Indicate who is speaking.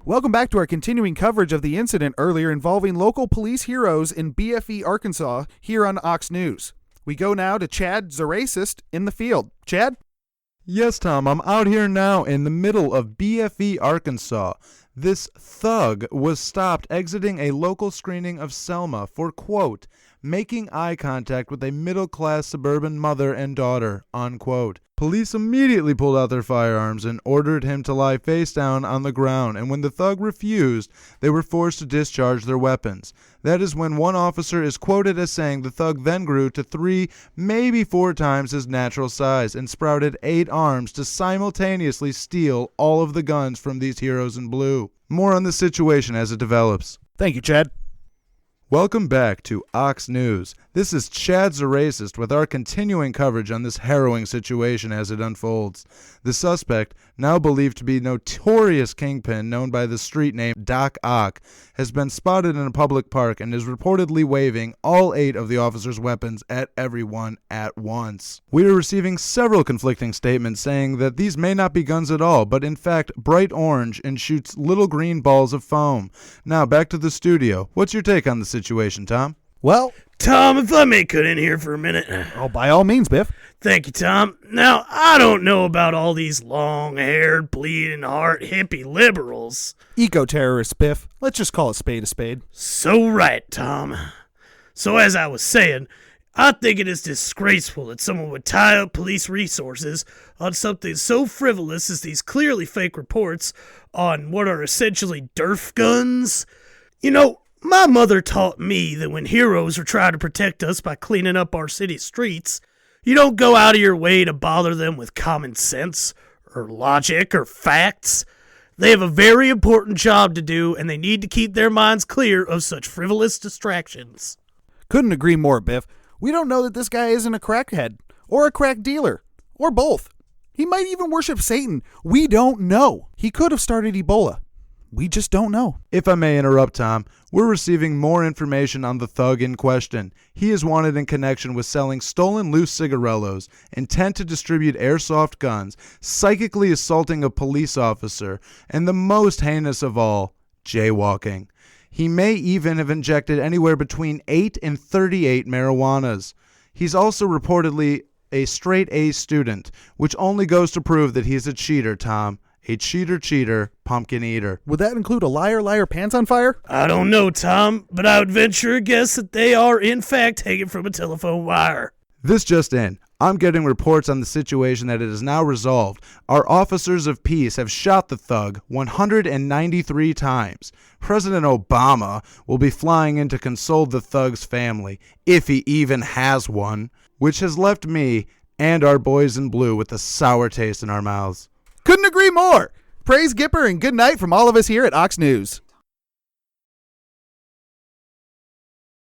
Speaker 1: Welcome back to our continuing coverage of the incident earlier involving local police heroes in BFE, Arkansas, here on Ox News. We go now to Chad Zaracist in the field. Chad?
Speaker 2: Yes, Tom, I'm out here now in the middle of BFE, Arkansas. This thug was stopped exiting a local screening of Selma for, quote, making eye contact with a middle-class suburban mother and daughter, unquote. Police immediately pulled out their firearms and ordered him to lie face down on the ground, and when the thug refused, they were forced to discharge their weapons. That is when one officer is quoted as saying the thug then grew to 3, maybe 4 times his natural size and sprouted 8 arms to simultaneously steal all of the guns from these heroes in blue. More on the situation as it develops.
Speaker 1: Thank you, Chad.
Speaker 2: Welcome back to Ox News. This is Chad Zaracist with our continuing coverage on this harrowing situation as it unfolds. The suspect, now believed to be notorious kingpin known by the street name Doc Ock, has been spotted in a public park and is reportedly waving all 8 of the officer's weapons at everyone at once. We are receiving several conflicting statements saying that these may not be guns at all, but in fact bright orange and shoots little green balls of foam. Now back to the studio. What's your take on the situation, Tom?
Speaker 1: Well,
Speaker 3: Tom, if I may cut in here for a minute.
Speaker 1: oh, by all means, Biff.
Speaker 3: Thank you, Tom. Now, I don't know about all these long-haired, bleeding-heart hippie liberals.
Speaker 1: Eco-terrorists, Biff. Let's just call a spade a spade.
Speaker 3: So right, Tom. So as I was saying, I think it is disgraceful that someone would tie up police resources on something so frivolous as these clearly fake reports on what are essentially Nerf guns. You know, my mother taught me that when heroes are trying to protect us by cleaning up our city streets, you don't go out of your way to bother them with common sense or logic or facts. They have a very important job to do, and they need to keep their minds clear of such frivolous distractions.
Speaker 1: Couldn't agree more, Biff. We don't know that this guy isn't a crackhead or a crack dealer or both. He might even worship Satan. We don't know. He could have started Ebola. We just don't know.
Speaker 2: If I may interrupt, Tom, we're receiving more information on the thug in question. He is wanted in connection with selling stolen loose cigarellos, intent to distribute airsoft guns, psychically assaulting a police officer, and the most heinous of all, jaywalking. He may even have injected anywhere between 8 and 38 marijuanas. He's also reportedly a straight A student, which only goes to prove that he's a cheater, Tom. A cheater, pumpkin eater.
Speaker 1: Would that include a liar, pants on fire?
Speaker 3: I don't know, Tom, but I would venture a guess that they are, in fact, hanging from a telephone wire.
Speaker 2: This just in. I'm getting reports on the situation that it is now resolved. Our officers of peace have shot the thug 193 times. President Obama will be flying in to console the thug's family, if he even has one, which has left me and our boys in blue with a sour taste in our mouths.
Speaker 1: Couldn't agree more. Praise Gipper and good night from all of us here at Ox News.